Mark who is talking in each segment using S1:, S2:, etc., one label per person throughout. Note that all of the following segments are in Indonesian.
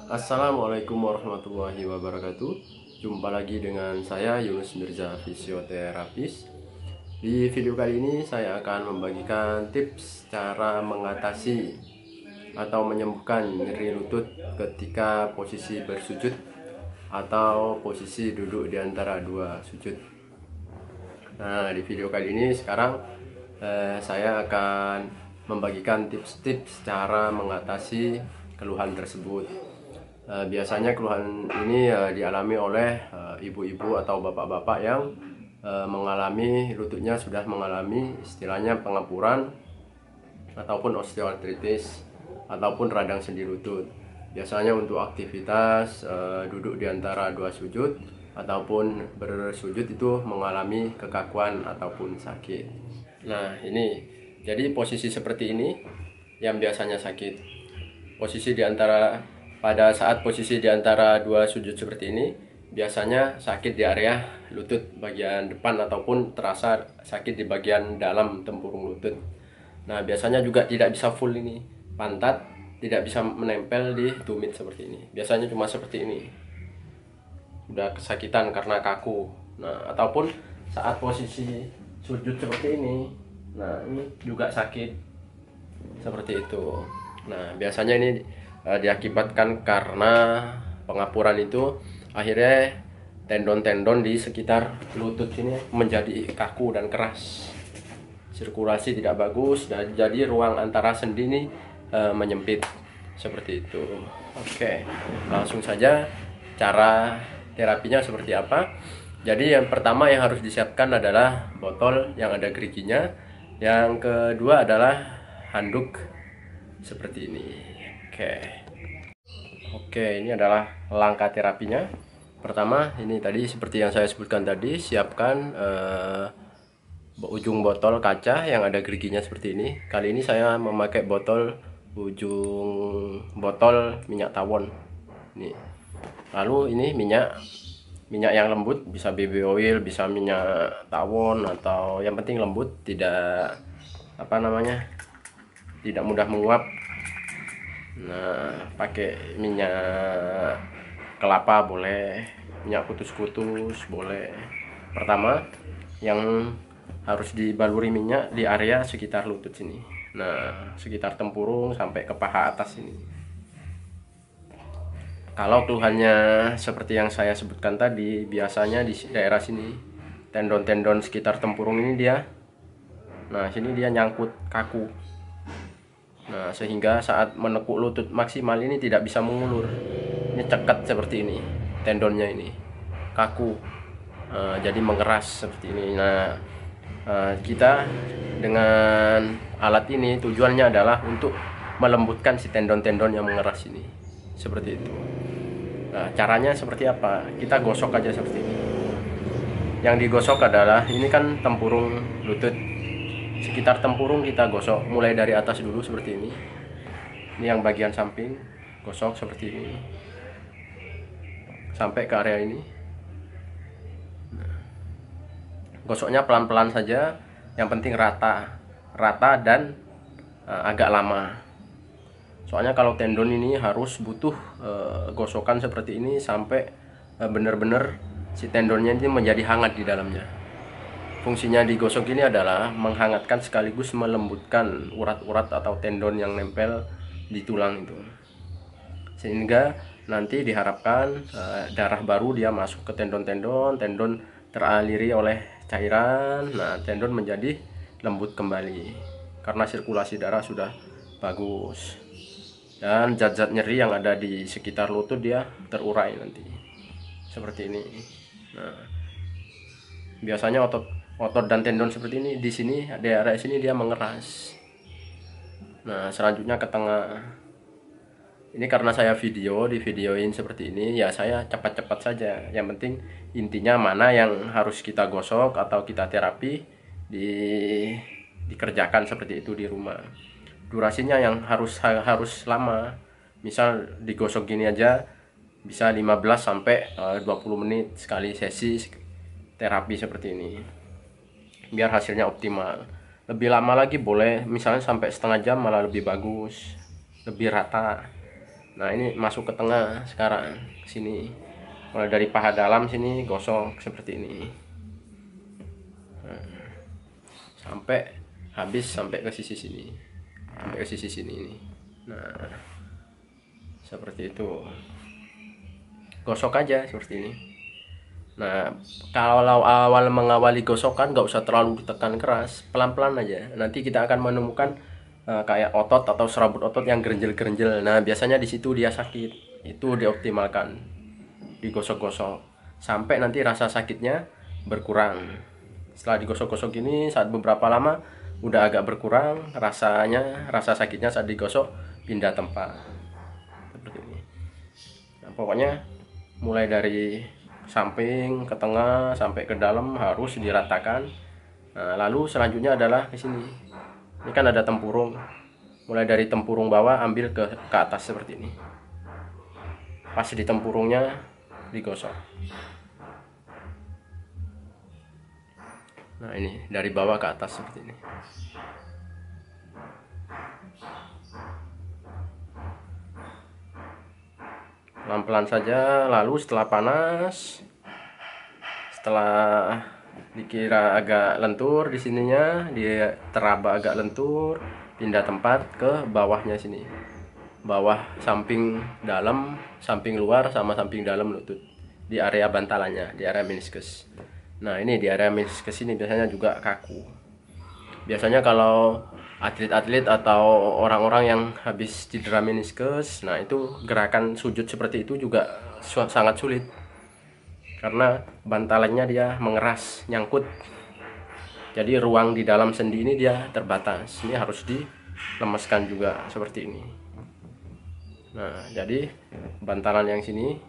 S1: Assalamualaikum warahmatullahi wabarakatuh. Jumpa lagi dengan saya Yunus Mirza, fisioterapis. Di video kali ini saya akan membagikan tips cara mengatasi atau menyembuhkan nyeri lutut ketika posisi bersujud atau posisi duduk di antara dua sujud. Nah, di video kali ini sekarang saya akan membagikan tips-tips cara mengatasi keluhan tersebut. Biasanya keluhan ini dialami oleh ibu-ibu atau bapak-bapak yang mengalami lututnya sudah mengalami istilahnya pengapuran ataupun osteoartritis ataupun radang sendi lutut. Biasanya untuk aktivitas duduk di antara dua sujud ataupun bersujud itu mengalami kekakuan ataupun sakit. Nah, ini jadi posisi seperti ini yang biasanya sakit. Pada saat posisi di antara dua sujud seperti ini, biasanya sakit di area lutut bagian depan ataupun terasa sakit di bagian dalam tempurung lutut. Nah, biasanya juga tidak bisa full ini, pantat tidak bisa menempel di tumit seperti ini. Biasanya cuma seperti ini. Udah kesakitan karena kaku. Nah, ataupun saat posisi sujud seperti ini. Nah, ini juga sakit seperti itu. Nah, biasanya ini diakibatkan karena pengapuran itu akhirnya tendon-tendon di sekitar lutut ini menjadi kaku dan keras, sirkulasi tidak bagus dan jadi ruang antara sendi ini menyempit seperti itu. Oke, langsung saja cara terapinya seperti apa. Jadi yang pertama yang harus disiapkan adalah botol yang ada geriginya, yang kedua adalah handuk seperti ini. Oke, ini adalah langkah terapinya. Pertama, ini tadi seperti yang saya sebutkan tadi, siapkan ujung botol kaca yang ada geriginya seperti ini. Kali ini saya memakai ujung botol minyak tawon. Nih. Lalu ini minyak yang lembut, bisa baby oil, bisa minyak tawon, atau yang penting lembut, tidak tidak mudah menguap. Nah, pakai minyak kelapa boleh, minyak kutus-kutus boleh. Pertama, yang harus dibaluri minyak di area sekitar lutut sini. Nah, sekitar tempurung sampai ke paha atas ini. Kalau keluhannya seperti yang saya sebutkan tadi, biasanya di daerah sini, tendon-tendon sekitar tempurung ini sini dia nyangkut kaku. Nah, sehingga saat menekuk lutut maksimal ini tidak bisa mengulur. Ini cekat seperti ini, tendonnya ini kaku, jadi mengeras seperti ini. Nah, kita dengan alat ini tujuannya adalah untuk melembutkan si tendon-tendon yang mengeras ini, seperti itu. Nah, caranya seperti apa? Kita gosok aja seperti ini. Yang digosok adalah ini kan tempurung lutut. Sekitar tempurung kita gosok mulai dari atas dulu seperti ini. Ini yang bagian samping, gosok seperti ini sampai ke area ini. Gosoknya pelan-pelan saja, yang penting rata dan agak lama. Soalnya kalau tendon ini harus butuh gosokan seperti ini sampai benar-benar si tendonnya ini menjadi hangat di dalamnya. Fungsinya digosok ini adalah menghangatkan sekaligus melembutkan urat-urat atau tendon yang nempel di tulang itu, sehingga nanti diharapkan darah baru dia masuk ke tendon teraliri oleh cairan. Nah, tendon menjadi lembut kembali karena sirkulasi darah sudah bagus dan zat-zat nyeri yang ada di sekitar lutut dia terurai nanti seperti ini. Nah, biasanya otot dan tendon seperti ini di sini, di area sini dia mengeras. Nah, selanjutnya ke tengah. Ini karena saya videoin seperti ini, ya saya cepat-cepat saja. Yang penting intinya mana yang harus kita gosok atau kita terapi dikerjakan seperti itu di rumah. Durasinya yang harus lama. Misal digosok gini aja bisa 15 sampai 20 menit sekali sesi terapi seperti ini, biar hasilnya optimal. Lebih lama lagi boleh, misalnya sampai setengah jam malah lebih bagus, lebih rata. Nah ini masuk ke tengah sekarang sini, mulai dari paha dalam sini gosok seperti ini, sampai habis, sampai ke sisi sini, sampai ke sisi sini ini. Nah seperti itu, gosok aja seperti ini. Nah kalau awal mengawali gosokan nggak usah terlalu ditekan keras, pelan-pelan aja. Nanti kita akan menemukan kayak otot atau serabut otot yang gerenjel-gerenjel. Nah biasanya di situ dia sakit, itu dioptimalkan, digosok-gosok sampai nanti rasa sakitnya berkurang. Setelah digosok-gosok ini, saat beberapa lama udah agak berkurang rasanya, rasa sakitnya saat digosok pindah tempat seperti ini. Nah, pokoknya mulai dari samping ke tengah sampai ke dalam harus diratakan. Nah, lalu selanjutnya adalah ke sini. Ini kan ada tempurung. Mulai dari tempurung bawah ambil ke atas seperti ini. Pas di tempurungnya digosok. Nah, ini dari bawah ke atas seperti ini. Pelan-pelan saja. Lalu setelah panas, setelah dikira agak lentur di sininya, dia teraba agak lentur, pindah tempat ke bawahnya sini, bawah samping dalam, samping luar sama samping dalam lutut, di area bantalannya, di area meniskus. Nah ini di area meniskus ini biasanya juga kaku. Biasanya kalau atlet-atlet atau orang-orang yang habis cedera meniskus, nah itu gerakan sujud seperti itu juga sangat sulit, karena bantalannya dia mengeras, nyangkut. Jadi ruang di dalam sendi ini dia terbatas. Ini harus dilemeskan juga seperti ini. Nah jadi bantalan yang sini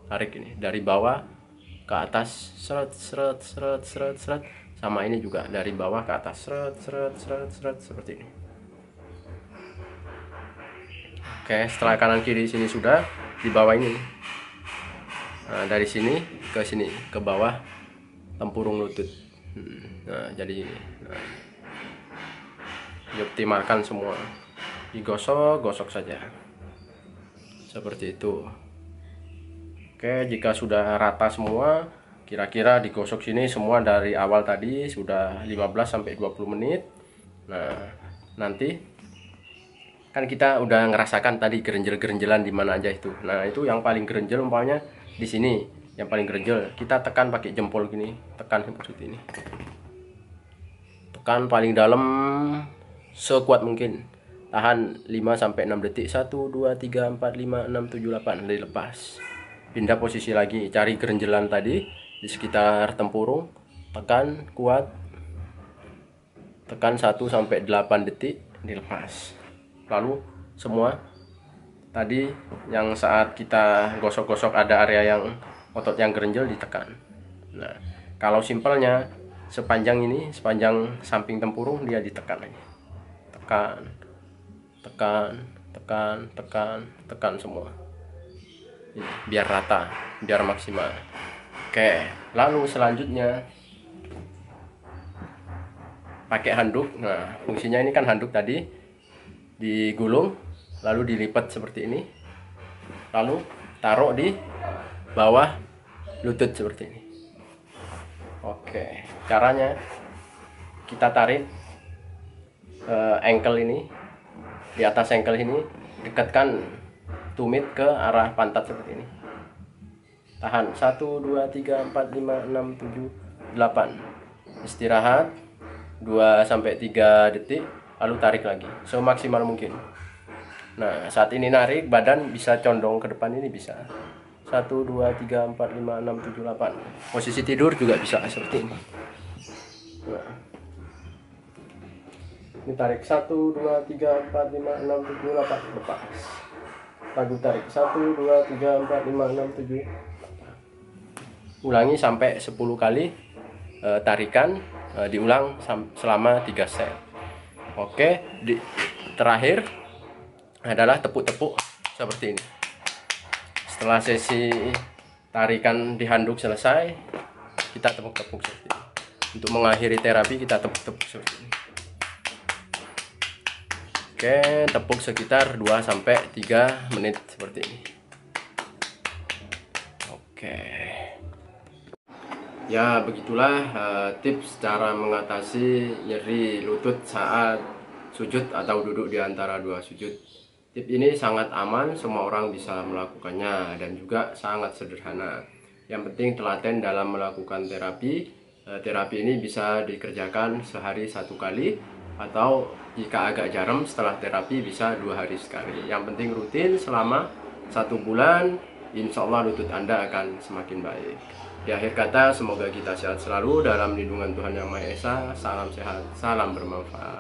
S1: tarik ini dari bawah ke atas, seret seret seret seret seret, sama ini juga dari bawah ke atas, seret seret seret seret, seperti ini. Oke, setelah kanan kiri sini sudah, di bawah ini, nah dari sini ke sini, ke bawah tempurung lutut. Nah jadi ini, nah, dioptimalkan semua, digosok, gosok saja seperti itu. Oke, jika sudah rata semua, kira-kira digosok sini semua dari awal tadi sudah 15-20 menit. Nah nanti kan kita udah ngerasakan tadi gerenjel-gerenjelan di mana aja itu. Nah itu yang paling gerenjel umpamanya di sini, yang paling gerenjel kita tekan pakai jempol gini, tekan seperti ini, tekan paling dalam sekuat mungkin, tahan 5-6 detik, 1 2 3 4 5 6 7 8, dilepas, pindah posisi lagi, cari gerenjelan tadi di sekitar tempurung, tekan kuat, tekan 1-8 detik, dilepas. Lalu semua tadi yang saat kita gosok-gosok ada area yang otot yang gerenjel ditekan. Nah kalau simpelnya sepanjang ini, sepanjang samping tempurung dia ditekan aja, tekan tekan tekan tekan tekan semua ini, biar rata, biar maksimal. Oke, lalu selanjutnya pakai handuk. Nah fungsinya ini kan handuk tadi digulung lalu dilipat seperti ini, lalu taruh di bawah lutut seperti ini. Oke, caranya kita tarik ankle ini, di atas ankle ini, dekatkan tumit ke arah pantat seperti ini, tahan 1 2 3 4 5 6 7 8, istirahat 2-3 detik, lalu tarik lagi semaksimal mungkin. Nah saat ini narik badan bisa condong ke depan, ini bisa 1 2 3 4 5 6 7 8. Posisi tidur juga bisa seperti ini. Nah, ini tarik 1 2 3 4 5 6 7 8, lepas, lalu tarik 1 2 3 4 5 6 7. Ulangi sampai 10 kali tarikan, diulang selama 3 set. Oke, terakhir adalah tepuk-tepuk seperti ini. Setelah sesi tarikan di handuk selesai, kita tepuk-tepuk seperti ini. Untuk mengakhiri terapi kita tepuk-tepuk seperti ini. Oke, tepuk sekitar 2-3 menit seperti ini. Oke. Ya, begitulah tips cara mengatasi nyeri lutut saat sujud atau duduk di antara dua sujud. Tip ini sangat aman, semua orang bisa melakukannya dan juga sangat sederhana. Yang penting telaten dalam melakukan terapi. Terapi ini bisa dikerjakan sehari 1 kali, atau jika agak jarang setelah terapi bisa 2 hari sekali. Yang penting rutin selama 1 bulan, insya Allah lutut Anda akan semakin baik. Di akhir kata, semoga kita sehat selalu dalam lindungan Tuhan Yang Maha Esa. Salam sehat, salam bermanfaat.